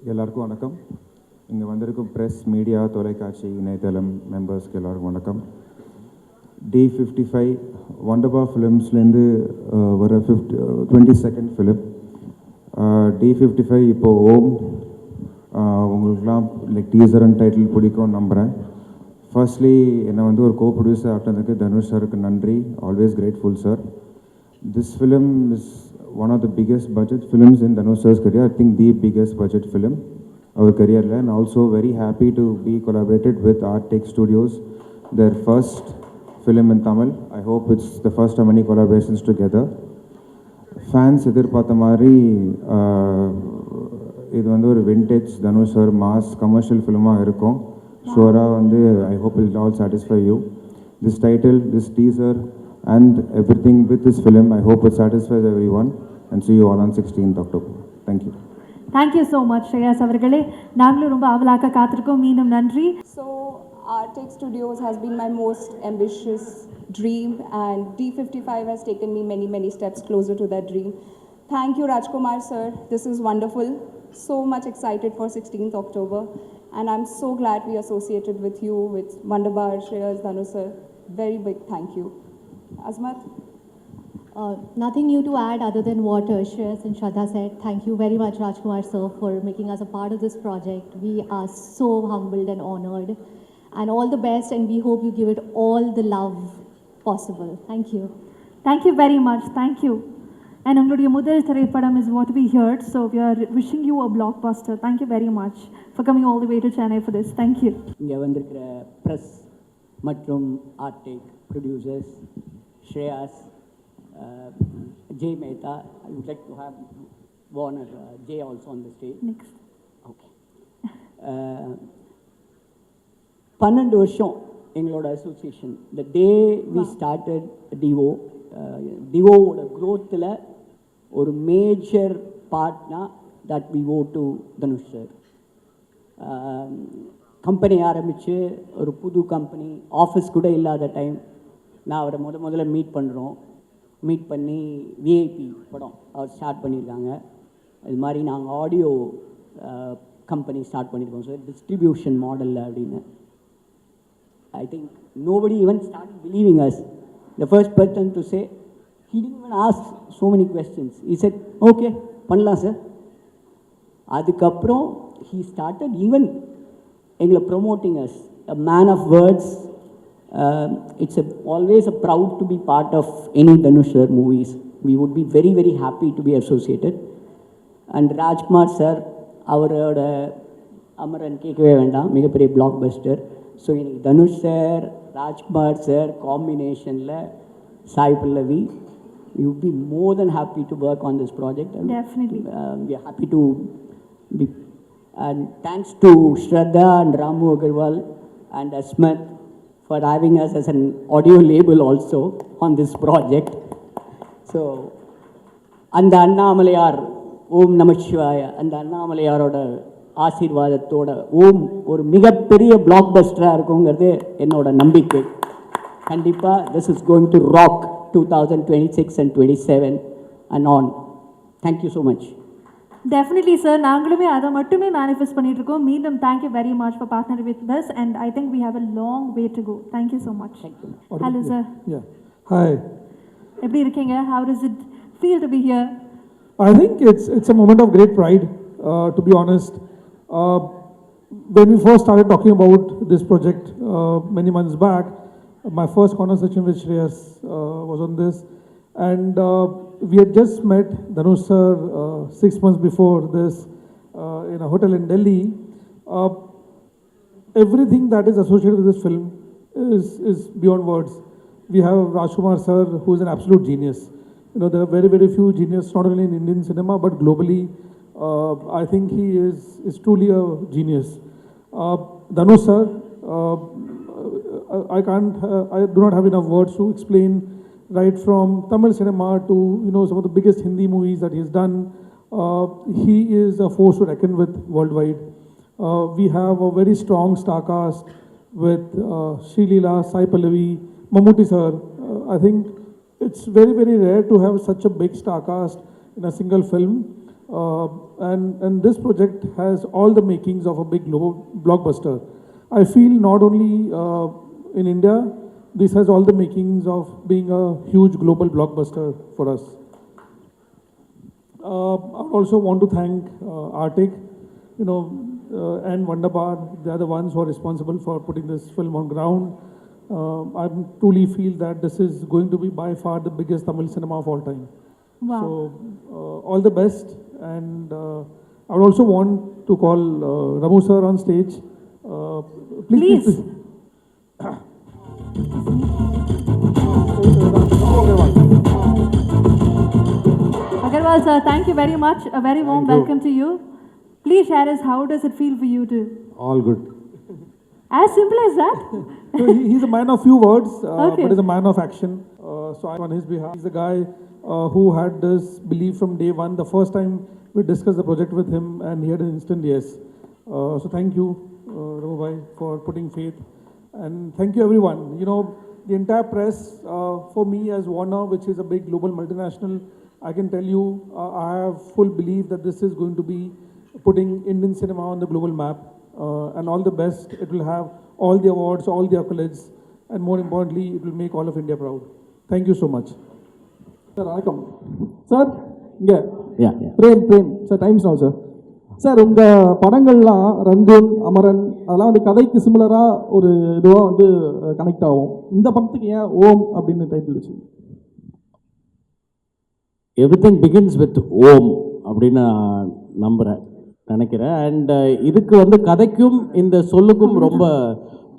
எல்லாருக்கும் வணக்கம். இங்கே வந்திருக்கும் ப்ரெஸ், மீடியா, தொலைக்காட்சி, இணையதளம் மெம்பர்ஸ்க்கு எல்லாருக்கும் வணக்கம். D55 வண்டர்பா ஃபிலிம்ஸ்லேருந்து வர 22nd ஃபிலிம். D55 இப்போது ஓம் உங்களுக்குலாம் லைக் டீசர் அண்ட் டைட்டில் பிடிக்கும்னு நம்புகிறேன். ஃபர்ஸ்ட்லி என்னை வந்து ஒரு ப்ரொடியூசர் ஆகிட்டதுக்கு தனுஷ் சாருக்கு நன்றி. Always grateful sir. This film is one of the biggest budget films in Dhanush sir's career. I think the biggest budget film our career, and also very happy to be collaborated with Art Tech Studios, their first film in Tamil. I hope it's the first of many collaborations together. Fans எதிர்பார்த்த மாதிரி இது வந்து ஒரு vintage Dhanush sir mass commercial ஃபிலிமாக இருக்கும். ஷுவராக வந்து I hope it all satisfy you. This title, this teaser and everything with this film, I hope it satisfies everyone, and see you all on 16th October. Thank you. Thank you so much, Shreyas avargale. நாங்களும் ரொம்ப ஆவலாக காத்திருக்கோம். மீண்டும் நன்றி. So Art Tech Studios has been my most ambitious dream, and D55 has taken me many steps closer to that dream. Thank you, Rajkumar sir. This is wonderful. So much excited for 16th October, and I'm so glad we associated with you, with Wonderbar, Shreyas, Dhanush sir. Very big thank you. Azmat? Nothing new to add other than what Shreyas and Shraddha said. Thank you very much, Rajkumar sir, for making us a part of this project. We are so humbled and honored. And all the best, and we hope you give it all the love possible. Thank you. Thank you very much. Thank you. And உங்களுடைய முதல் திரைப்படம் is what we heard. So we are wishing you a blockbuster. Thank you very much for coming all the way to Chennai for this. Thank you. இங்கே வந்திருக்கிற press மற்றும் Artech producers, Shreyas, Jay Mehta. I would like to have Warner, Jay also on the stage. Next. Okay. 12 வருஷம் எங்களோட association. The day we started Divo, Divoவோட growthல ஒரு major பார்ட்னா that we owe to Dhanush sir. Company ஆரம்பித்து ஒரு புது company, office கூட இல்லாத டைம் நான் அவரை முதல்ல மீட் பண்ணி விஐபி படம் அவர் ஸ்டார்ட் பண்ணியிருக்காங்க. இது மாதிரி நாங்கள் ஆடியோ கம்பெனி ஸ்டார்ட் பண்ணியிருக்கோம் சார், டிஸ்ட்ரிபியூஷன் மாடலில் அப்படின்னு. I think nobody even start believing us. The first person to say, he didn't even ask so many questions. He said okay பண்ணலாம் சார். அதுக்கப்புறம் ஹீ ஸ்டார்டட் ஈவன் எங்களை promoting us a man of words. It's always a proud to be part of any Dhanush sir movies. We would be very happy to be associated. And Rajkumar sir, அவரோட அமரன் கேட்கவே வேண்டாம், மிகப்பெரிய black Bastar. So இன்னைக்கு Dhanush sir, Rajkumar sir காம்பினேஷனில் Sai Pallavi, we would be more than happy to work on this project. Definitely. We are happy to be, and thanks to Shraddha and Ramu Agarwal and Asmat for having us as an audio label also on this project. So, அந்த அண்ணாமலையார், ஓம் நமச்சிவாய, அந்த அண்ணாமலையாரோட ஆசீர்வாதத்தோட ஓம் ஒரு மிகப்பெரிய black பஸ்டராக இருக்குங்கிறது என்னோட நம்பிக்கை. கண்டிப்பாக this is going to rock 2026 and 27 and on. Thank you so much. Definitely sir, நாங்களுமே அதை மட்டுமே மேனிஃபெஸ்ட் பண்ணிட்டு இருக்கோம். மீண்டும் thank you very much for partnering with us, and I think we have a long way to go. Thank you so much. Hello sir. Yeah. Hi. எப்படி இருக்கீங்க? How does it feel to be here? I think it's a moment of great pride, to be honest. When we first started talking about this project many months back, my first conversation with Shreyas was on this, and we had just met Dhanush sir 6 months before this in a hotel in Delhi. Everything that is associated with this film is beyond words. We have Rajkumar sir, who is an absolute genius. You know, there are very few geniuses, not only in Indian cinema but globally. I think he is truly a genius. Dhanush sir, I do not have enough words to explain. Right from Tamil cinema to, you know, some of the biggest Hindi movies that he's done, he is a force to reckon with worldwide. We have a very strong star cast with Sri Leela, Sai Pallavi, Mammootty sir. I think it's very rare to have such a big star cast in a single film. And this project has all the makings of a big global blockbuster. I feel not only in India, this has all the makings of being a huge global blockbuster for us. I also want to thank Arctic, and Wonderbar. They are the ones who are responsible for putting this film on ground. I truly feel that this is going to be by far the biggest Tamil cinema of all time. Wow. So, all the best. And I would also want to call Ramu sir on stage. Please. Agarwal sir, thank you very much. A very warm welcome to you. Please share us, how does it feel for you to? All good. As simple as that? So he's a man of few words, Okay. but he's a man of action. So I, on his behalf, he's a guy who had this belief from day one. The first time we discussed the project with him, and he had an instant yes. So thank you, Ramu bhai, for putting faith, and thank you everyone. The entire press, for me as Warner, which is a big global multinational, I can tell you, I have full belief that this is going to be putting Indian cinema on the global map. And all the best. It will have all the awards, all the accolades, and more importantly, it will make all of India proud. Thank you so much. Sir வணக்கம் sir. இங்கே yeah Prem sir, Times Now sir. Sir, உங்கள் படங்கள்லாம் Rangoon, Amaran, அதெல்லாம் வந்து கதைக்கு சிமிலராக ஒரு இதுவாக வந்து கனெக்ட் ஆகும். இந்த படத்துக்கு ஏன் ஓம் அப்படின்னு டைட்டில் வச்சு? எவ்ரிதிங் பிகின்ஸ் வித் ஓம் அப்படின்னு நான் நினைக்கிறேன். அண்ட் இதுக்கு வந்து கதைக்கும் இந்த சொல்லுக்கும் ரொம்ப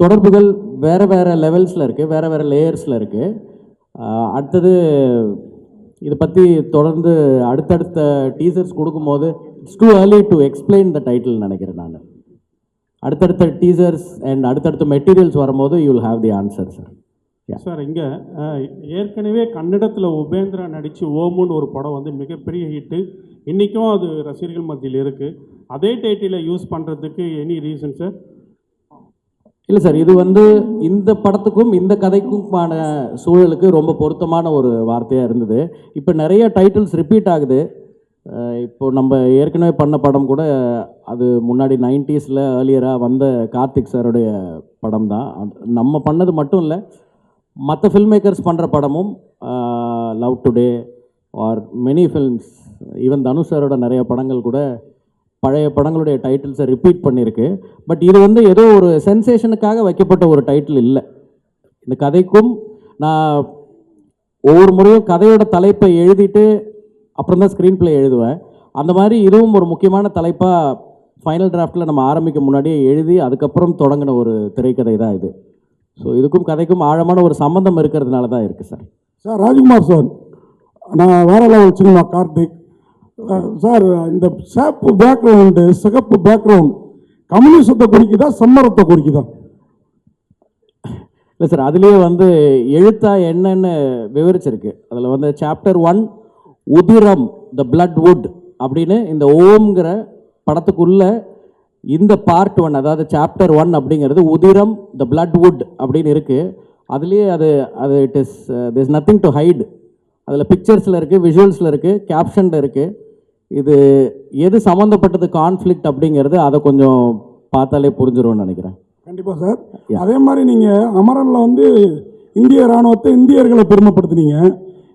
தொடர்புகள் வேறு வேறு லெவல்ஸில் இருக்குது, வேறு வேறு லேயர்ஸில் இருக்குது. அடுத்தது இதை பற்றி தொடர்ந்து அடுத்தடுத்த டீசர்ஸ் கொடுக்கும்போது it's too early to explain the title நினைக்கிறேன் நான். அடுத்தடுத்த டீசர்ஸ் அண்ட் அடுத்தடுத்த மெட்டீரியல்ஸ் வரும்போது you will have the answer sir. Sir, இங்கே ஏற்கனவே கன்னடத்தில் உபேந்திரா நடித்து ஓமுன்னு ஒரு படம் வந்து மிகப்பெரிய ஹிட்டு. இன்றைக்கும் அது ரசிகர்கள் மத்தியில் இருக்குது. அதே டைட்டிலை யூஸ் பண்ணுறதுக்கு எனி ரீசன் சார்? இல்லை சார், இது வந்து இந்த படத்துக்கும் இந்த கதைக்குமான சூழலுக்கு ரொம்ப பொருத்தமான ஒரு வார்த்தையாக இருந்தது. இப்போ நிறைய டைட்டில்ஸ் ரிப்பீட் ஆகுது. இப்போது நம்ம ஏற்கனவே பண்ண படம் கூட அது முன்னாடி 90s ஏர்லியராக வந்த கார்த்திக் சாருடைய படம் தான். நம்ம பண்ணது மட்டும் இல்லை, மற்ற ஃபில்ம் மேக்கர்ஸ் பண்ணுற படமும் love today are many films, even Dhanush சாரோட நிறைய படங்கள் கூட பழைய படங்களுடைய டைட்டில்ஸை ரிப்பீட் பண்ணியிருக்கு. பட் இது வந்து ஏதோ ஒரு சென்சேஷனுக்காக வைக்கப்பட்ட ஒரு டைட்டில் இல்லை. இந்த கதைக்கும் நான் ஒவ்வொரு முறையும் கதையோட தலைப்பை எழுதிட்டு அப்புறம் தான் ஸ்க்ரீன் பிளே எழுதுவேன். அந்த மாதிரி இதுவும் ஒரு முக்கியமான தலைப்பாக ஃபைனல் டிராஃப்டில் நம்ம ஆரம்பிக்க முன்னாடியே எழுதி அதுக்கப்புறம் தொடங்கின ஒரு திரைக்கதை தான் இது. ஸோ இதுக்கும் கதைக்கும் ஆழமான ஒரு சம்பந்தம் இருக்கிறதுனால தான் இருக்குது சார். சார் ராஜ்குமார் சார், நான் வேற லெவல் சினிமா கார்த்திக் சார். இந்த சேப்பு பேக்ரவுண்டு, சிகப்பு பேக்ரவுண்ட் கம்யூனிசத்தை குறிக்குதா, சம்மரத்தை குறிக்குதா? இல்லை சார், அதுலேயே வந்து எழுத்தா என்னன்னு விவரிச்சிருக்கு. அதில் வந்து சாப்டர் 1 உதிரம் த பிளட் வுட் அப்படின்னு இந்த ஓம்ங்கிற படத்துக்குள்ள இந்த பார்ட் 1, அதாவது சாப்டர் 1 அப்படிங்கிறது உதிரம் த பிளட் வுட் அப்படின்னு இருக்குது. அதுலேயே அது it is this nothing to hide. அதில் பிக்சர்ஸில் இருக்குது, விஷுவல்ஸில் இருக்குது, கேப்ஷனில் இருக்குது. இது எது சம்மந்தப்பட்டது கான்ஃப்ளிக்ட் அப்படிங்கிறது அதை கொஞ்சம் பார்த்தாலே புரிஞ்சிரும்னு நினைக்கிறேன். கண்டிப்பாக சார். அதே மாதிரி நீங்கள் அமரனில் வந்து இந்திய இராணுவத்தை, இந்தியர்களை பெருமைப்படுத்துனீங்க.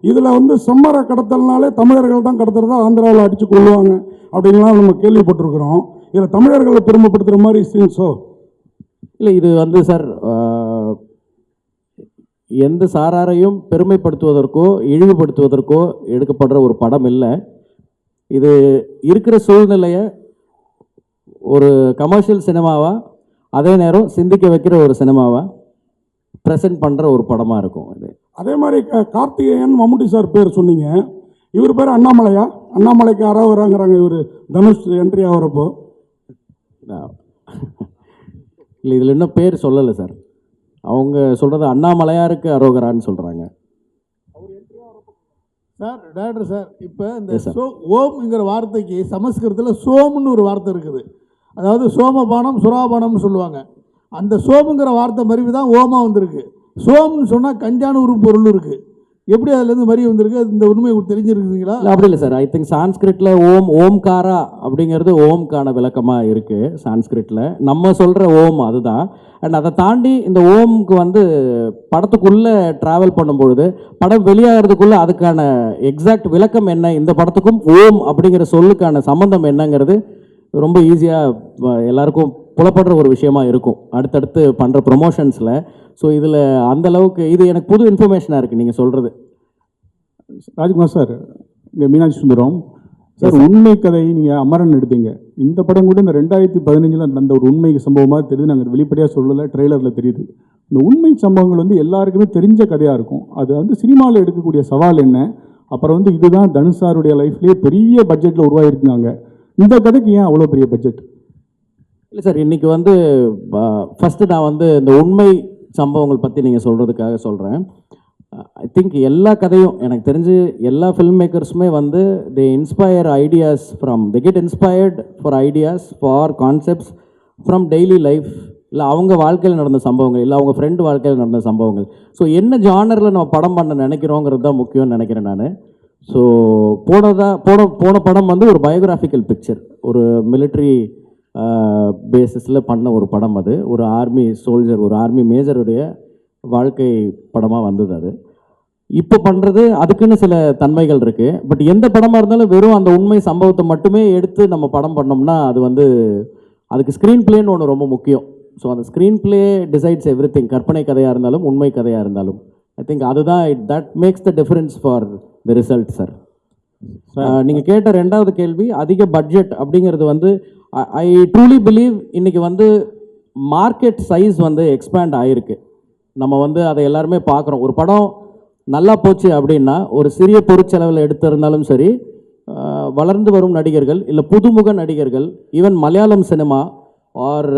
இதில் வந்து சம்மரை கடத்தல்னாலே தமிழர்கள் தான் கடத்துறதா ஆந்திராவில் அடித்து கொள்ளுவாங்க அப்படின்லாம் நம்ம கேள்விப்பட்டிருக்கிறோம். இதில் தமிழர்களை பெருமைப்படுத்துகிற மாதிரி சீன்ஸோ? இல்லை, இது வந்து சார் எந்த சாராரையும் பெருமைப்படுத்துவதற்கோ இழிவுபடுத்துவதற்கோ எடுக்கப்படுற ஒரு படம் இல்லை. இது இருக்கிற சூழ்நிலையை ஒரு கமர்ஷியல் சினிமாவாக, அதே நேரம் சிந்திக்க வைக்கிற ஒரு சினிமாவாக ப்ரெசென்ட் பண்ணுற ஒரு படமாக இருக்கும் இது. அதே மாதிரி கார்த்திகேயன் மம்முட்டி சார் பேர் சொன்னீங்க. இவர் பேர் அண்ணாமலையா? அண்ணாமலைக்கு அரோகராங்கிறாங்க இவர் தனுஷ் என்ட்ரி ஆகிறப்போ. இல்லை, இதில் இன்னும் பேர் சொல்லலை சார். அவங்க சொல்கிறது அண்ணாமலையாருக்கு அரோகரான்னு சொல்கிறாங்க. சார் டேரக்டர் சார், இப்போ இந்த ஓம்ங்கிற வார்த்தைக்கு சமஸ்கிருதத்தில் சோம்னு ஒரு வார்த்தை இருக்குது. அதாவது சோமபானம் சுறாபானம்னு சொல்லுவாங்க. அந்த சோமுங்கிற வார்த்தை மருவி தான் ஓமா வந்திருக்கு. சோம்னு சொன்னால் கஞ்சான ஒரு பொருள் இருக்குது. எப்படி அதுலேருந்து வரி வந்திருக்கு இந்த உண்மை உங்களுக்கு தெரிஞ்சிருக்குங்களா? இல்லை அப்படி இல்லை சார். ஐ திங்க் சான்ஸ்கிரிட்டில் ஓம்காரா அப்படிங்கிறது ஓம்கான விளக்கமாக இருக்குது சான்ஸ்கிரிட்டில். நம்ம சொல்கிற ஓம் அதுதான். அண்ட் அதை தாண்டி இந்த ஓம்க்கு வந்து படத்துக்குள்ளே ட்ராவல் பண்ணும்பொழுது படம் வெளியாகிறதுக்குள்ளே அதுக்கான எக்ஸாக்ட் விளக்கம் என்ன, இந்த படத்துக்கும் ஓம் அப்படிங்கிற சொல்லுக்கான சம்மந்தம் என்னங்கிறது ரொம்ப ஈஸியாக எல்லாருக்கும் புலப்படுற ஒரு விஷயமா இருக்கும் அடுத்தடுத்து பண்ணுற ப்ரொமோஷன்ஸில். ஸோ இதில் அந்தளவுக்கு இது எனக்கு புது இன்ஃபர்மேஷனாக இருக்குது நீங்கள் சொல்கிறது. ராஜ்குமார் சார், இங்கே மீனாட்சி சுந்தரம் சார், உண்மை கதை நீங்கள் அமரன் எடுத்தீங்க. இந்த படம் கூட இந்த 2015 நடந்த ஒரு உண்மை சம்பவமாக தெரியுது. நாங்கள் வெளிப்படையாக சொல்லலை, ட்ரெய்லரில் தெரியுது. இந்த உண்மை சம்பவங்கள் வந்து எல்லாருக்குமே தெரிஞ்ச கதையாக இருக்கும். அது வந்து சினிமாவில் எடுக்கக்கூடிய சவால் என்ன, அப்புறம் வந்து இதுதான் தனுஷ் சாருடைய லைஃப்லேயே பெரிய பட்ஜெட்டில் உருவாகிருக்காங்க. இந்த கதைக்கு ஏன் அவ்வளோ பெரிய பட்ஜெட்? இல்லை சார், இன்றைக்கி வந்து ஃபஸ்ட்டு நான் வந்து இந்த உண்மை சம்பவங்கள் பற்றி நீங்கள் சொல்கிறதுக்காக சொல்கிறேன். ஐ திங்க் எல்லா கதையும் எனக்கு தெரிஞ்சு எல்லா ஃபில்ம் மேக்கர்ஸுமே வந்து they get inspired for ideas for concepts from daily life. இல்லை அவங்க வாழ்க்கையில் நடந்த சம்பவங்கள், இல்லை அவங்க ஃப்ரெண்டு வாழ்க்கையில் நடந்த சம்பவங்கள். ஸோ என்ன ஜானரில் நம்ம படம் பண்ண நினைக்கிறோங்கிறது தான் முக்கியம்னு நினைக்கிறேன் நான். ஸோ போன படம் வந்து ஒரு பயோகிராஃபிக்கல் பிக்சர், ஒரு மிலிட்ரி பேசிஸில் பண்ண ஒரு படம். அது ஒரு ஆர்மி சோல்ஜர், ஒரு ஆர்மி மேஜருடைய வாழ்க்கை படமாக வந்தது. அது இப்போ பண்ணுறது அதுக்குன்னு சில தன்மைகள் இருக்குது. பட் எந்த படமாக இருந்தாலும் வெறும் அந்த உண்மை சம்பவத்தை மட்டுமே எடுத்து நம்ம படம் பண்ணோம்னா அது வந்து அதுக்கு ஸ்க்ரீன் பிளேன்னு ஒன்று ரொம்ப முக்கியம். ஸோ அந்த screen play decides every thing. கற்பனை கதையாக இருந்தாலும் உண்மை கதையாக இருந்தாலும் ஐ திங்க் அதுதான் that makes the difference for the result sir. நீங்கள் கேட்ட ரெண்டாவது கேள்வி, அதிக பட்ஜெட் அப்படிங்கிறது வந்து ஐ ட்ரூலி பிலீவ் இன்றைக்கி வந்து மார்க்கெட் சைஸ் வந்து எக்ஸ்பேண்ட் ஆகிருக்கு. நம்ம வந்து அதை எல்லாருமே பார்க்குறோம். ஒரு படம் நல்லா போச்சு அப்படின்னா ஒரு சிறிய பொருட்செலவில் எடுத்திருந்தாலும் சரி, வளர்ந்து வரும் நடிகர்கள் இல்லை புதுமுக நடிகர்கள், even Malayalam cinema or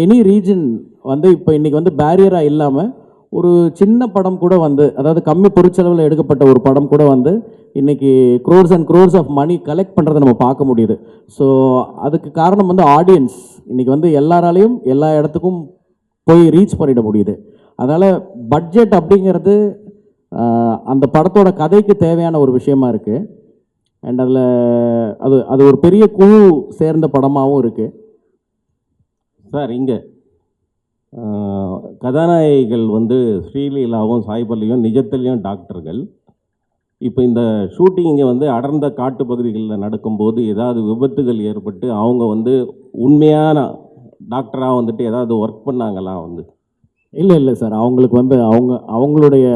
any region வந்து இப்போ இன்றைக்கி வந்து பேரியராக இல்லாமல் ஒரு சின்ன படம் கூட வந்து, அதாவது கம்மி பொருட்செலவில் எடுக்கப்பட்ட ஒரு படம் கூட வந்து இன்றைக்கி crores and crores of money collect பண்ணுறதை நம்ம பார்க்க முடியுது. ஸோ அதுக்கு காரணம் வந்து ஆடியன்ஸ் இன்றைக்கி வந்து எல்லாராலையும் எல்லா இடத்துக்கும் போய் ரீச் பண்ணிட முடியுது. அதனால் பட்ஜெட் அப்படிங்கிறது அந்த படத்தோட கதைக்கு தேவையான ஒரு விஷயமா இருக்குது. அண்ட் அதில் அது ஒரு பெரிய குழு சேர்ந்த படமாகவும் இருக்குது சார். இங்கே கதாநாயகிகள் வந்து ஸ்ரீலீலாவும் சாய்பல்லியும் நிஜத்திலையும் டாக்டர்கள். இப்போ இந்த ஷூட்டிங் இங்கே வந்து அடர்ந்த காட்டு பகுதிகளில் நடக்கும்போது ஏதாவது விபத்துகள் ஏற்பட்டு அவங்க வந்து உண்மையான டாக்டராக வந்துட்டு ஏதாவது ஒர்க் பண்ணாங்களா வந்து? இல்லை சார், அவங்களுக்கு வந்து அவங்களுடைய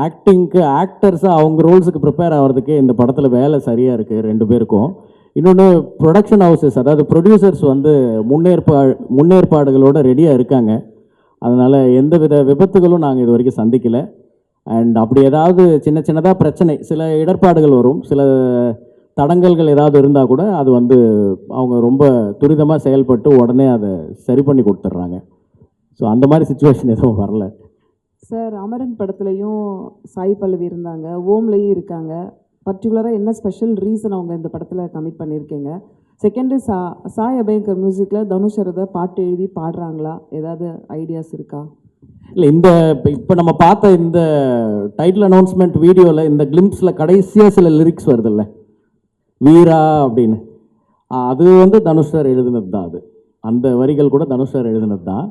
ஆக்டிங்க்கு ஆக்டர்ஸாக அவங்க ரோல்ஸுக்கு ப்ரிப்பேர் ஆகிறதுக்கு இந்த படத்தில் வேலை சரியாக இருக்குது ரெண்டு பேருக்கும். இன்னொன்று ப்ரொடக்ஷன் ஹவுசஸ், அதாவது ப்ரொடியூசர்ஸ் வந்து முன்னேற்பாடுகளோடு ரெடியாக இருக்காங்க. அதனால் எந்த வித விபத்துகளும் நாங்கள் இது வரைக்கும் சந்திக்கலை. அண்ட் அப்படி ஏதாவது சின்னதாக பிரச்சனை, சில இடர்பாடுகள் வரும், சில தடங்கல்கள் ஏதாவது இருந்தால் கூட அது வந்து அவங்க ரொம்ப துரிதமாக செயல்பட்டு உடனே அதை சரி பண்ணி கொடுத்துட்றாங்க. ஸோ அந்த மாதிரி சுச்சுவேஷன் எதுவும் வரல சார். அமரன் படத்துலையும் சாய் பல்லவி இருந்தாங்க, ஓம்லேயும் இருக்காங்க. பர்டிகுலராக என்ன ஸ்பெஷல் ரீசன் அவங்க இந்த படத்தில் கமிட் பண்ணியிருக்கீங்க? செகண்டு, சாய் அபயங்கர் மியூசிக்கில் தனுஷ் அதை பாட்டு எழுதி பாடுறாங்களா? ஏதாவது ஐடியாஸ் இருக்கா? இல்லை, இப்போ நம்ம பார்த்த இந்த டைட்டில் அனௌன்ஸ்மெண்ட் வீடியோவில் இந்த கிளிம்ஸில் கடைசியாக சில லிரிக்ஸ் வருதில்ல, வீரா அப்படின்னு, அது வந்து தனுஷ் சார் எழுதினது தான். அது அந்த வரிகள் கூட தனுஷ் சார் எழுதினது தான்.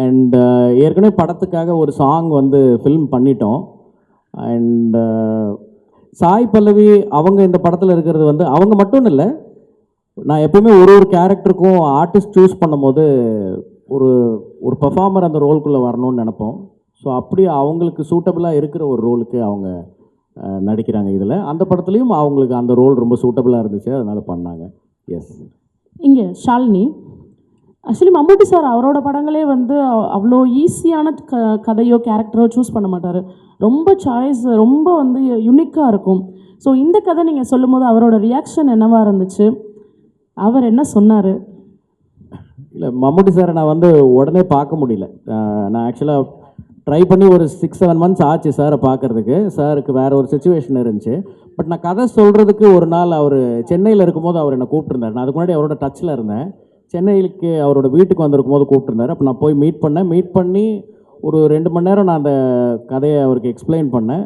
அண்ட் ஏற்கனவே படத்துக்காக ஒரு சாங் வந்து ஃபில்ம் பண்ணிட்டோம். அண்ட் சாய் பல்லவி அவங்க இந்த படத்தில் இருக்கிறது வந்து அவங்க மட்டும் இல்லை, நான் எப்பவுமே ஒரு கேரக்டருக்கும் ஆர்டிஸ்ட் சூஸ் பண்ணும்போது ஒரு பர்ஃபார்மர் அந்த ரோலுக்குள்ளே வரணும்னு நினைப்போம். ஸோ அப்படி அவங்களுக்கு சூட்டபிளாக இருக்கிற ஒரு ரோலுக்கு அவங்க நடிக்கிறாங்க. இதில் அந்த படத்துலையும் அவங்களுக்கு அந்த ரோல் ரொம்ப சூட்டபிளாக இருந்துச்சு, அதனால் பண்ணாங்க. எஸ். இங்கே ஷாலினி, ஆக்சுவலி மம்முட்டி சார் அவரோட படங்களே வந்து அவ்வளோ ஈஸியான கதையோ கேரக்டரோ சூஸ் பண்ண மாட்டார். ரொம்ப சாய்ஸ் ரொம்ப வந்து யுனிக்காக இருக்கும். ஸோ இந்த கதை நீங்கள் சொல்லும் போது அவரோட ரியாக்ஷன் என்னவாக இருந்துச்சு? அவர் என்ன சொன்னார்? இல்லை, மம்முட்டி சாரை நான் வந்து உடனே பார்க்க முடியல. நான் ஆக்சுவலாக ட்ரை பண்ணி ஒரு 6-7 months ஆச்சு சாரை பார்க்குறதுக்கு. சாருக்கு வேறு ஒரு சுச்சுவேஷன் இருந்துச்சு. பட் நான் கதை சொல்கிறதுக்கு ஒரு நாள் அவர் சென்னையில் இருக்கும்போது அவர் என்னை கூப்பிட்டுருந்தார். நான் அதுக்கு முன்னாடி அவரோட டச்சில் இருந்தேன். சென்னைக்கு அவரோட வீட்டுக்கு வந்திருக்கும் போது கூப்பிட்டுருந்தார். அப்போ நான் போய் மீட் பண்ணி ஒரு 2 மணி நேரம் நான் அந்த கதையை அவருக்கு எக்ஸ்பிளைன் பண்ணேன்.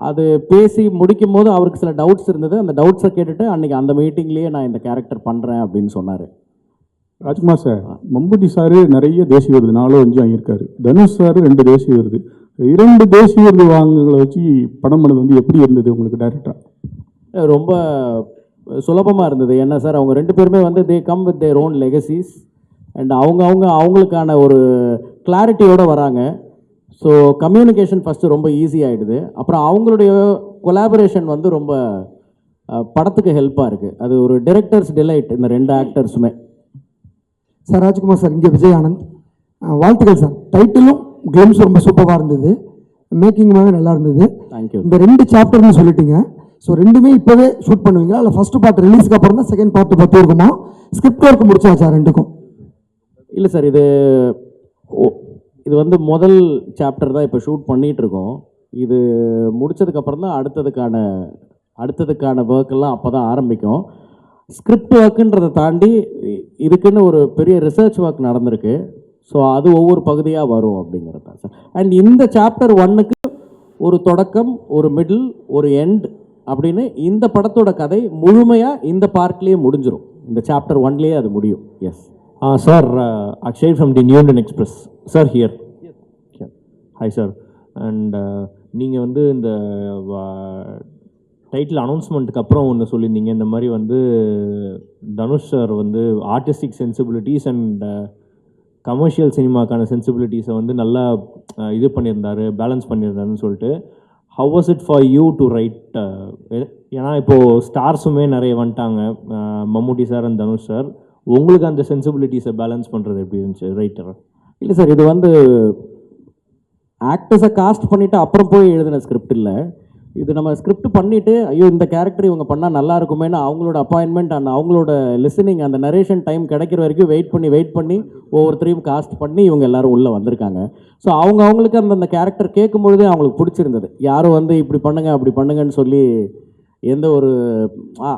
அது பேசி முடிக்கும் போது அவருக்கு சில டவுட்ஸ் இருந்தது. அந்த டவுட்ஸை கேட்டுட்டு அன்றைக்கி அந்த மீட்டிங்லேயே நான் இந்த கேரக்டர் பண்ணுறேன் அப்படின்னு சொன்னார். ராஜ்குமார் சார், மம்புட்டி சார் நிறைய தேசிய விருது 4-5 வாங்கியிருக்காரு. தனுஷ் சார் 2 தேசிய விருது. 2 தேசிய விருது வாங்குகளை வச்சு படம் பண்ணது வந்து எப்படி இருந்தது உங்களுக்கு டைரக்டராக? ரொம்ப சுலபமாக இருந்தது. ஏன்னா சார் அவங்க 2 பேருமே வந்து they come with their own legacies and அவங்களுக்கான ஒரு கிளாரிட்டியோடு வராங்க. ஸோ கம்யூனிகேஷன் ஃபஸ்ட்டு ரொம்ப ஈஸி ஆகிடுது. அப்புறம் அவங்களுடைய கொலாபரேஷன் வந்து ரொம்ப படத்துக்கு ஹெல்ப்பாக இருக்குது. அது ஒரு டைரக்டர்ஸ் டிலைட் இந்த 2 ஆக்டர்ஸுமே. சார் ராஜ்குமார் சார், இங்கே விஜய் ஆனந்த். வாழ்த்துக்கள் சார். டைட்டிலும் கிளிம்ஸ் ரொம்ப சூப்பராக இருந்தது, மேக்கிங்காகவே நல்லா இருந்தது. தேங்க்யூ. இந்த 2 சாப்டர்னு சொல்லிட்டீங்க. ஸோ 2மே இப்போவே ஷூட் பண்ணுவீங்களா இல்லை ஃபஸ்ட்டு பார்ட் ரிலீஸ்க்கு அப்புறம் தான் செகண்ட் பார்ட் 10 இருக்குமா? ஸ்கிரிப்ட் ஒர்க் முடிச்சாச்சா 2க்கும்? இல்லை சார், இது வந்து முதல் சாப்டர் தான் இப்போ ஷூட் பண்ணிகிட்ருக்கோம். இது முடித்ததுக்கப்புறம் தான் அடுத்ததுக்கான ஒர்க்கெல்லாம் அப்போ தான் ஆரம்பிக்கும். ஸ்கிரிப்ட் ஒர்க்குன்றதை தாண்டி இதுக்குன்னு ஒரு பெரிய ரிசர்ச் ஒர்க் நடந்திருக்கு. ஸோ அது ஒவ்வொரு பகுதியாக வரும் அப்படிங்கிறது தான் சார். அண்ட் இந்த சாப்டர் 1க்கு ஒரு தொடக்கம், ஒரு மிடில், ஒரு எண்ட் அப்படின்னு இந்த படத்தோட கதை முழுமையாக இந்த பார்ட்லேயே முடிஞ்சிடும். இந்த சாப்டர் 1லேயே அது முடியும். Yes sir, Akshay from the new Indian express sir here. Hi sir. And நீங்கள் வந்து இந்த டைட்டில் அனௌன்ஸ்மெண்ட்டுக்கு அப்புறம் ஒன்று சொல்லியிருந்தீங்க, இந்த மாதிரி வந்து தனுஷ் சார் வந்து ஆர்டிஸ்டிக் சென்சிபிலிட்டிஸ் அண்ட் கமர்ஷியல் சினிமாக்கான சென்சிபிலிட்டிஸை வந்து நல்லா இது பண்ணியிருந்தார், பேலன்ஸ் பண்ணியிருந்தாருன்னு சொல்லிட்டு. How was it for you to right? ஏன்னா இப்போது ஸ்டார்ஸுமே நிறைய வந்துட்டாங்க, மம்முட்டி சார் அண்ட் தனுஷ் சார். உங்களுக்கு அந்த சென்சிபிலிட்டிஸை பேலன்ஸ் பண்ணுறது எப்படி இருந்துச்சு ரைட்டர்? இல்லை சார், இது வந்து ஆக்டர்ஸை காஸ்ட் பண்ணிவிட்டு அப்புறம் போய் எழுதின ஸ்கிரிப்ட் இல்லை. இது நம்ம ஸ்கிரிப்ட் பண்ணிவிட்டு ஐயோ இந்த கேரக்டர் இவங்க பண்ணால் நல்லா இருக்குமேனு அவங்களோட அப்பாயின்மெண்ட் அண்ட் அவங்களோட லிசனிங் அந்த நரேஷன் டைம் கிடைக்கிற வரைக்கும் வெயிட் பண்ணி ஒவ்வொருத்தரையும் காஸ்ட் பண்ணி இவங்க எல்லோரும் உள்ளே வந்திருக்காங்க. ஸோ அவங்களுக்கு அந்த கேரக்டர் கேட்கும்பொழுதே அவங்களுக்கு பிடிச்சிருந்தது. யாரும் வந்து இப்படி பண்ணுங்க அப்படி பண்ணுங்கன்னு சொல்லி எந்த ஒரு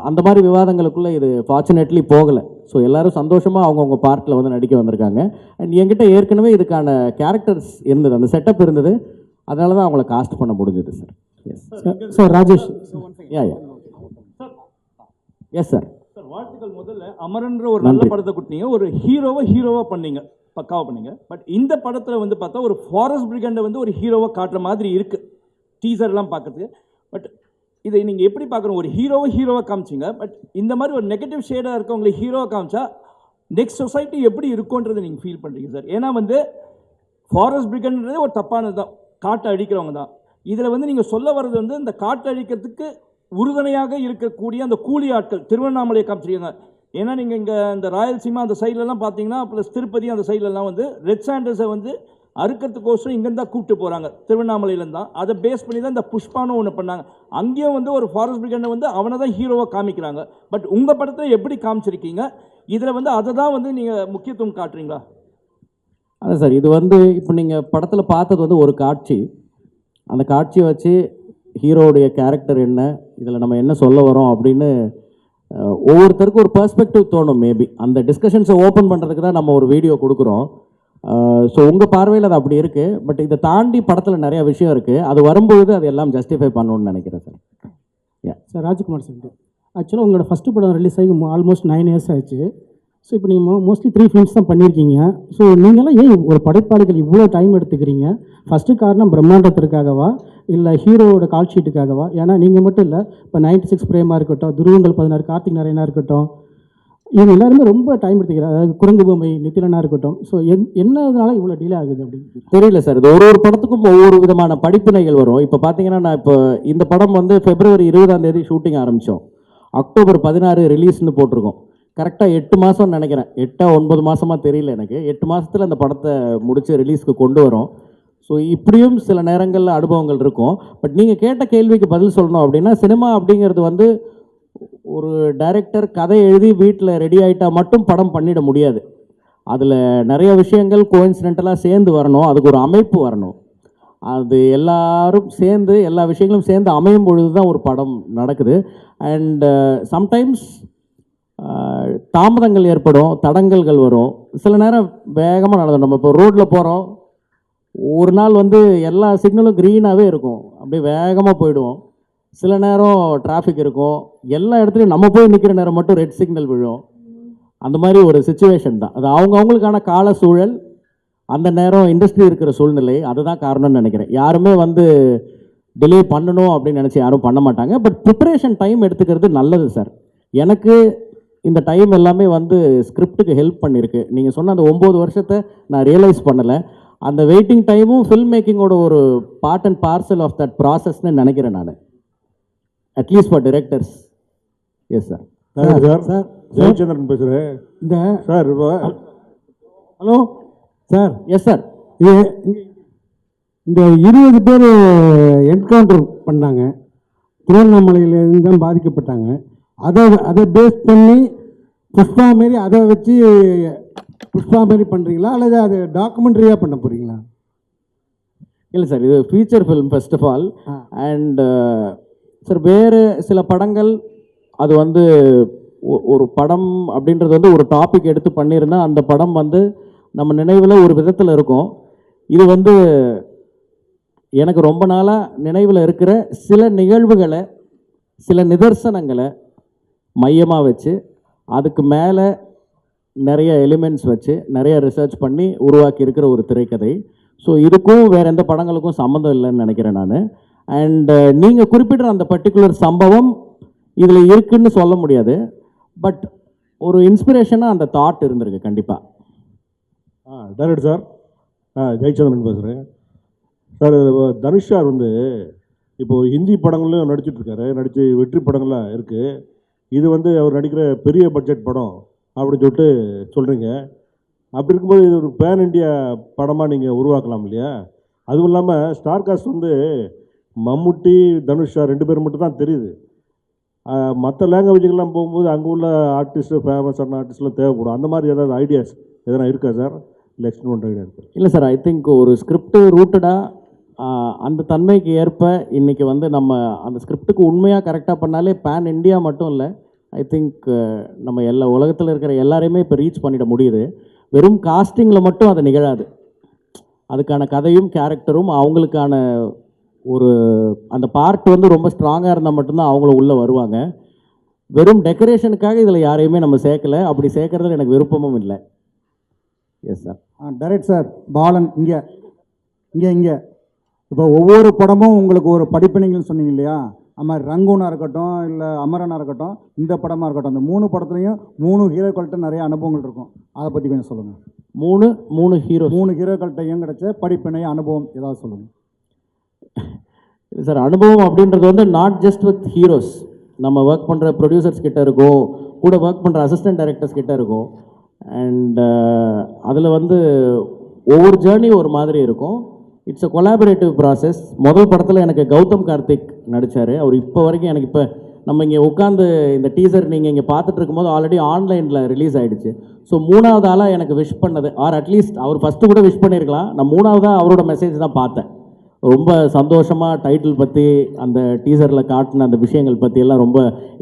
அந்த மாதிரி விவாதங்களுக்குள்ளே இது ஃபார்ச்சுனேட்லி போகலை. ஸோ எல்லோரும் சந்தோஷமாக அவங்கவுங்க பார்ட்டில் வந்து நடிக்க வந்திருக்காங்க. அண்ட் என்கிட்ட ஏற்கனவே இதுக்கான கேரக்டர்ஸ் இருந்தது, அந்த செட்டப் இருந்தது. அதனால தான் அவங்கள காஸ்ட் பண்ண முடிஞ்சது sir. Sir Rajesh. S sir. Sir வாழ்த்துக்கள். முதல்ல அமரன்ற ஒரு நல்ல படத்தை கொடுத்தீங்க, ஒரு ஹீரோவாக பண்ணீங்க, பக்காவாக பண்ணீங்க. பட் இந்த படத்தில் வந்து பார்த்தா ஒரு ஃபாரஸ்ட் பிரிகண்டை வந்து ஒரு ஹீரோவாக காட்டுற மாதிரி இருக்குது டீசர்லாம் பார்க்கறதுக்கு. பட் இதை நீங்கள் எப்படி பார்க்குறோம்? ஒரு ஹீரோவாக காமிச்சிங்க, பட் இந்த மாதிரி ஒரு நெகட்டிவ் ஷேடாக இருக்கவங்களை ஹீரோவாக காமிச்சா நெக்ஸ்ட் சொசைட்டி எப்படி இருக்குன்றதை நீங்கள் ஃபீல் பண்ணுறீங்க சார்? ஏன்னா வந்து ஃபாரஸ்ட் பிரிகன்றது ஒரு தப்பானது தான், காட்டை அழிக்கிறவங்க தான். இதில் வந்து நீங்கள் சொல்ல வர்றது வந்து இந்த காட்டை அழிக்கிறதுக்கு உறுதுணையாக இருக்கக்கூடிய அந்த கூலி ஆட்கள் திருவண்ணாமலையை காமிச்சிருக்காங்க. ஏன்னா நீங்கள் இங்கே இந்த ராயல்சீமா அந்த சைட்லலாம் பார்த்தீங்கன்னா, ப்ளஸ் திருப்பதி அந்த சைட்லலாம் வந்து ரெட் சாண்டர்ஸை வந்து அறுக்கிறதுக்கோசரம் இங்கேருந்து தான் கூப்பிட்டு போகிறாங்க, திருவண்ணாமலையிலேருந்து தான். அதை பேஸ் பண்ணி தான் இந்த புஷ்பான்னு ஒன்று பண்ணாங்க. அங்கேயும் வந்து ஒரு ஃபாரஸ்ட் பிரிகண்டை வந்து அவனை தான் ஹீரோவாக காமிக்கிறாங்க. பட் உங்கள் படத்தில் எப்படி காமிச்சிருக்கீங்க? இதில் வந்து அதை தான் வந்து நீங்கள் முக்கியத்துவம் காட்டுறீங்களா? அதான் சார், இது வந்து இப்போ நீங்கள் படத்தில் பார்த்தது வந்து ஒரு காட்சி. அந்த காட்சியை வச்சு ஹீரோவுடைய கேரக்டர் என்ன, இதில் நம்ம என்ன சொல்ல வரோம் அப்படின்னு ஒவ்வொருத்தருக்கும் ஒரு பெர்ஸ்பெக்டிவ் தோணும். மேபி அந்த டிஸ்கஷன்ஸை ஓப்பன் பண்ணுறதுக்கு தான் நம்ம ஒரு வீடியோ கொடுக்குறோம். ஸோ உங்கள் பார்வையில் அது அப்படி இருக்குது. பட் இதை தாண்டி படத்தில் நிறைய விஷயம் இருக்குது. அது வரும்பொழுது அது எல்லாம் ஜஸ்டிஃபை பண்ணணும்னு நினைக்கிறேன் சார். சார் ராஜ்குமார் சார், ஆக்சுவலாக உங்களோட ஃபஸ்ட்டு படம் ரிலீஸ் ஆகி ஆல்மோஸ்ட் 9 இயர்ஸ் ஆச்சு. ஸோ இப்போ நீங்கள் மோஸ்ட்லி 3 ஃபிலிம்ஸ் தான் பண்ணியிருக்கீங்க. ஸோ நீங்களாம் ஏன் ஒரு படைப்பாளிகள் இவ்வளோ டைம் எடுத்துக்கிறீங்க? ஃபஸ்ட்டு காரணம் பிரம்மாண்டத்திற்காகவா இல்லை ஹீரோவோட கால் ஷீட்டுக்காகவா? ஏன்னா நீங்கள் மட்டும் இல்லை, இப்போ 96 பிரேமா இருக்கட்டும், துருவங்கள் 16 கார்த்திக் நாராயணா இருக்கட்டும், இவங்க எல்லாருமே ரொம்ப டைம் எடுத்துக்கிறாங்க. அதாவது குரங்கு பொம்மை நித்திலனா இருக்கட்டும். ஸோ என்னதுனால இவ்வளோ டிலே ஆகுது அப்படின்னு தெரியல சார். இது ஒரு படத்துக்கும் ஒவ்வொரு விதமான படிப்பினைகள் வரும். இப்போ பார்த்தீங்கன்னா நான் இப்போ இந்த படம் வந்து February 20 ஷூட்டிங் ஆரம்பித்தோம், October 16 ரிலீஸ்னு போட்டிருக்கோம். கரெக்டாக 8 மாதம்னு நினைக்கிறேன், 8-9 மாதமாக தெரியல எனக்கு. 8 மாதத்தில் அந்த படத்தை முடித்து ரிலீஸ்க்கு கொண்டு வரோம். ஸோ இப்படியும் சில நேரங்களில் அனுபவங்கள் இருக்கும். பட் நீங்கள் கேட்ட கேள்விக்கு பதில் சொல்லணும் அப்படின்னா, சினிமா அப்படிங்கிறது வந்து ஒரு டைரக்டர் கதை எழுதி வீட்டில் ரெடி ஆகிட்டா மட்டும் படம் பண்ணிட முடியாது. அதில் நிறைய விஷயங்கள் கோயின்சிடென்டலாக சேர்ந்து வரணும், அதுக்கு ஒரு அமைப்பு வரணும். அது எல்லாரும் சேர்ந்து எல்லா விஷயங்களும் சேர்ந்து அமையும் பொழுது தான் ஒரு படம் நடக்குது. அண்ட் சம்டைம்ஸ் தாமதங்கள் ஏற்படும், தடங்கல்கள் வரும். சில நேரம் வேகமாக நடந்துடும். நம்ம இப்போ ரோட்டில் போகிறோம், ஒரு நாள் வந்து எல்லா சிக்னலும் க்ரீனாகவே இருக்கும், அப்படியே வேகமாக போயிடுவோம். சில நேரம் டிராஃபிக் இருக்கும், எல்லா இடத்துலையும் நம்ம போய் நிற்கிற நேரம் மட்டும் ரெட் சிக்னல் விழும். அந்த மாதிரி ஒரு சுச்சுவேஷன் தான் அது. அவங்கவுங்களுக்கான கால சூழல், அந்த நேரம் இண்டஸ்ட்ரி இருக்கிற சூழ்நிலை, அதுதான் காரணம்னு நினைக்கிறேன். யாருமே வந்து டிலே பண்ணணும் அப்படின்னு நினச்சி யாரும் பண்ண மாட்டாங்க. பட் ப்ரிப்பரேஷன் டைம் எடுத்துக்கிறது நல்லது சார். எனக்கு இந்த டைம் எல்லாமே வந்து ஸ்கிரிப்டுக்கு ஹெல்ப் பண்ணியிருக்கு. நீங்கள் சொன்ன அந்த 9 வருஷத்தை நான் ரியலைஸ் பண்ணலை. அந்த வெயிட்டிங் டைமும் ஃபில்ம் மேக்கிங்கோட ஒரு part and parcel of that ப்ராசஸ்ன்னு நினைக்கிறேன் நான், at least for directors. Yes sir. Sir Jayachandran பேசுகிறேன். இந்த sir hello sir. Yes sir. இந்த 20 பேர் என்கவுண்டர் பண்ணாங்க, திருவண்ணாமலையிலேருந்து தான் பாதிக்கப்பட்டாங்க. அதை பேஸ் பண்ணி புஷ்பா மாரி அதை வச்சு புஷ்பா மாரி பண்ணுறீங்களா அல்லது அது டாக்குமெண்ட்ரியாக பண்ண போகிறீங்களா? இல்லை சார், இது feature film first of all. And sir வேறு சில படங்கள் அது வந்து ஒரு படம் அப்படின்றது வந்து ஒரு டாபிக் எடுத்து பண்ணியிருந்தா அந்த படம் வந்து நம்ம நினைவில் ஒரு விதத்தில் இருக்கும். இது வந்து எனக்கு ரொம்ப நாளாக நினைவில் இருக்கிற சில நிகழ்வுகளை, சில நிதர்சனங்களை மையமாக வச்சு அதுக்கு மேலே நிறைய எலிமெண்ட்ஸ் வச்சு நிறைய ரிசர்ச் பண்ணி உருவாக்கி இருக்கிற ஒரு திரைக்கதை. ஸோ இதுக்கும் வேறு எந்த படங்களுக்கும் சம்மந்தம் இல்லைன்னு நினைக்கிறேன் நான். அண்டு நீங்கள் குறிப்பிடுற அந்த பர்டிகுலர் சம்பவம் இதில் இருக்குன்னு சொல்ல முடியாது, பட் ஒரு இன்ஸ்பிரேஷனாக அந்த தாட் இருந்திருக்கு கண்டிப்பாக. டைரக்டர் சார், ஜெயச்சந்திரன் பேசுகிறேன் சார். தனுஷ் சார் வந்து இப்போது ஹிந்தி படங்கள்லையும் நடிச்சிட்ருக்காரு, நடித்து வெற்றி படங்கள்லாம் இருக்குது. இது வந்து அவர் நடிக்கிற பெரிய பட்ஜெட் படம் அப்படின்னு சொல்லிட்டு சொல்கிறீங்க. அப்படி இருக்கும்போது இது ஒரு பேன் இண்டியா படமாக நீங்கள் உருவாக்கலாம் இல்லையா? அதுவும் இல்லாமல் ஸ்டார் காஸ்ட் வந்து மம்முட்டி, தனுஷ் சார் 2 பேர் மட்டும் தான் தெரியுது. மற்ற லாங்குவேஜுக்கெல்லாம் போகும்போது அங்கே உள்ள ஆர்டிஸ்ட்டு, ஃபேமஸான ஆர்டிஸ்ட்லாம் தேவைப்படும். அந்த மாதிரி ஏதாவது ஐடியாஸ் எதனா இருக்கா சார்? இல்லை எக்ஸ்பெரிமெண்ட் ஐடியா இருக்குது? இல்லை சார், ஐ திங்க் ஒரு ஸ்கிரிப்ட் ரூட்டடாக அந்த தன்மைக்கு ஏற்ப இன்றைக்கி வந்து நம்ம அந்த ஸ்கிரிப்டுக்கு உண்மையாக கரெக்டாக பண்ணாலே பேன் இண்டியா மட்டும் இல்லை, ஐ திங்க் நம்ம எல்லா உலகத்தில் இருக்கிற எல்லாரையுமே இப்போ ரீச் பண்ணிட முடியுது. வெறும் காஸ்டிங்கில் மட்டும் அது நிகழாது. அதுக்கான கதையும் கேரக்டரும் அவங்களுக்கான ஒரு அந்த பார்ட் வந்து ரொம்ப ஸ்ட்ராங்காக இருந்தால் மட்டும்தான் அவங்கள உள்ளே வருவாங்க. வெறும் டெக்கரேஷனுக்காக இதில் யாரையுமே நம்ம சேர்க்கலை. அப்படி சேர்க்கறதுல எனக்கு விருப்பமும் இல்லை. Yes sir. Direct sir Balan இங்கே இப்போ ஒவ்வொரு படமும் உங்களுக்கு ஒரு படிப்பினைகள் சொன்னீங்க இல்லையா? அது மாதிரி ரங்கூனாக இருக்கட்டும், இல்லை அமரனாக இருக்கட்டும், இந்த படமாக இருக்கட்டும், அந்த 3 படத்துலையும் 3 ஹீரோக்கள்கிட்ட நிறைய அனுபவங்கள் இருக்கும். அதை பற்றி கொஞ்சம் சொல்லுங்கள். 3 ஹீரோக்கள்கிட்டையும் கிடைச்ச படிப்பினை அனுபவம் ஏதாவது சொல்லுங்கள். சார், அனுபவம் அப்படின்றது வந்து நாட் ஜஸ்ட் வித் ஹீரோஸ், நம்ம ஒர்க் பண்ணுற ப்ரொடியூசர்ஸ் கிட்ட இருக்கும், கூட ஒர்க் பண்ணுற அசிஸ்டன்ட் டைரக்டர்ஸ் கிட்ட இருக்கும். அண்ட் அதில் வந்து ஒவ்வொரு ஜேர்னி ஒரு மாதிரி இருக்கும். It's a collaborative process. முதல் படத்தில் எனக்கு கௌதம் கார்த்திக் நடித்தார். அவர் இப்போ வரைக்கும் எனக்கு இப்போ நம்ம இங்கே உட்காந்து இந்த டீசர் நீங்கள் இங்கே பார்த்துட்டு இருக்கும்போது ஆல்ரெடி ஆன்லைனில் ரிலீஸ் ஆகிடுச்சு. ஸோ 3வது ஆளாக எனக்கு விஷ் பண்ணது, ஆர் அட்லீஸ்ட் அவர் ஃபஸ்ட்டு கூட விஷ் பண்ணியிருக்கலாம், நான் 3வதாக அவரோட மெசேஜ் தான் பார்த்தேன். ரொம்ப சந்தோஷமாக டைட்டில் பற்றி அந்த டீசரில் காட்டின அந்த விஷயங்கள் பற்றியெல்லாம் ரொம்ப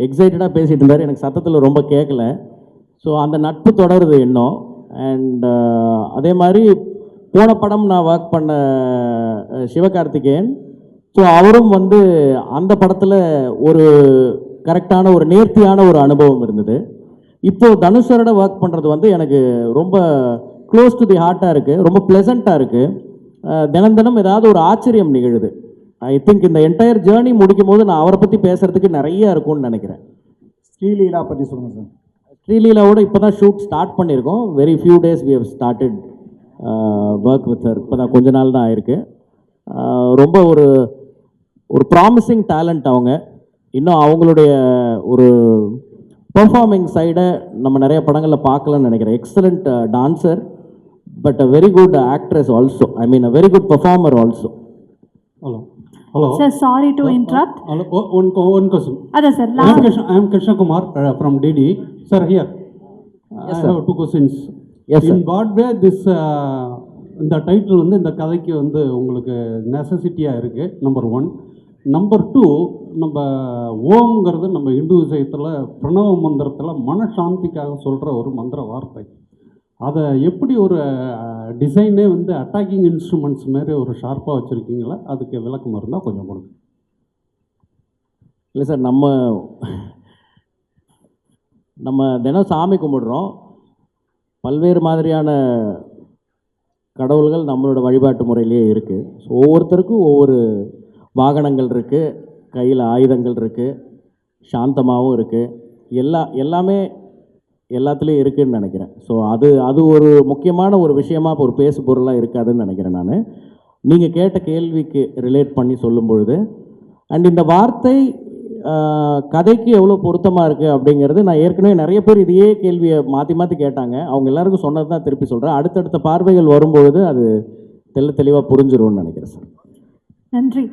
எக்ஸைட்டடாக பேசிகிட்டு இருந்தார். எனக்கு சத்தத்தில் ரொம்ப கேட்கல. ஸோ அந்த நட்பு தொடருது இன்னும். அண்ட் அதே மாதிரி போன படம் நான் ஒர்க் பண்ண சிவகார்த்திகேயன், ஸோ அவரும் வந்து அந்த படத்தில் ஒரு கரெக்டான ஒரு நேர்த்தியான ஒரு அனுபவம் இருந்தது. இப்போது தனுஷரோட ஒர்க் பண்ணுறது வந்து எனக்கு ரொம்ப க்ளோஸ் டு தி ஹார்ட்டாக இருக்குது, ரொம்ப ப்ளசண்ட்டாக இருக்குது. தினம் தினம் ஏதாவது ஒரு ஆச்சரியம் நிகழுது. ஐ திங்க் இந்த என்டையர் ஜேர்னி முடிக்கும் போது நான் அவரை பற்றி பேசுகிறதுக்கு நிறைய இருக்கும்னு நினைக்கிறேன். ஸ்ரீலீலா பற்றி சொல்லுங்கள் சார். ஸ்ரீலீலாவோட இப்போ தான் ஷூட் ஸ்டார்ட் பண்ணியிருக்கோம். Very few days we have started work with sir. இப்போ தான் கொஞ்ச நாள் தான் ஆயிருக்கு. ரொம்ப ஒரு ப்ராமிசிங் டேலண்ட் அவங்க. இன்னும் அவங்களுடைய ஒரு பெர்ஃபார்மிங் சைடை நம்ம நிறைய படங்களில் பார்க்கலான்னு நினைக்கிறேன். Excellent dancer, but a very good actress also. I mean a very good performer also. Hello. Sir, sorry to interrupt. One question. Ada sir. I am Krishna Kumar from DD. Sir, here. Yes, I sir. have 2 questions. Yes, sir. In what way this இந்த title வந்து இந்த கதைக்கு வந்து உங்களுக்கு நெசசிட்டியாக இருக்குது, number 1. Number 2, நம்ம ஓம்ங்கிறது நம்ம இந்து விஷயத்தில் பிரணவ மந்திரத்தில் மனசாந்திக்காக சொல்கிற ஒரு மந்திர வார்த்தை. அதை எப்படி ஒரு டிசைனே வந்து அட்டாக்கிங் இன்ஸ்ட்ருமெண்ட்ஸ் மாதிரி ஒரு ஷார்ப்பாக வச்சுருக்கீங்களா? அதுக்கு விளக்கம் இருந்தால் கொஞ்சம் கொடுங்க. இல்லை சார், நம்ம தினம் சாமி கும்பிடுறோம். பல்வேறு மாதிரியான கடவுள்கள் நம்மளோட வழிபாட்டு முறையிலேயே இருக்குது. ஸோ ஒவ்வொருத்தருக்கும் ஒவ்வொரு வாகனங்கள் இருக்குது, கையில் ஆயுதங்கள் இருக்குது, சாந்தமாகவும் இருக்குது, எல்லாமே எல்லாத்துலேயும் இருக்குதுன்னு நினைக்கிறேன். ஸோ அது ஒரு முக்கியமான ஒரு விஷயமாக ஒரு பேசு பொருளாக இருக்காதுன்னு நினைக்கிறேன் நான். நீங்கள் கேட்ட கேள்விக்கு ரிலேட் பண்ணி சொல்லும் பொழுது அண்ட் இந்த வார்த்தை கதைக்கு எவ்வளோ பொருத்தமாக இருக்குது அப்படிங்கிறது நான் ஏற்கனவே நிறைய பேர் இதையே கேள்வியை மாற்றி கேட்டாங்க. அவங்க எல்லாருக்கும் சொன்னது தான் திருப்பி சொல்கிறேன். அடுத்தடுத்த பார்வைகள் வரும்பொழுது அது தெளிவாக புரிஞ்சிரும்னு நினைக்கிறேன் சார். நன்றி.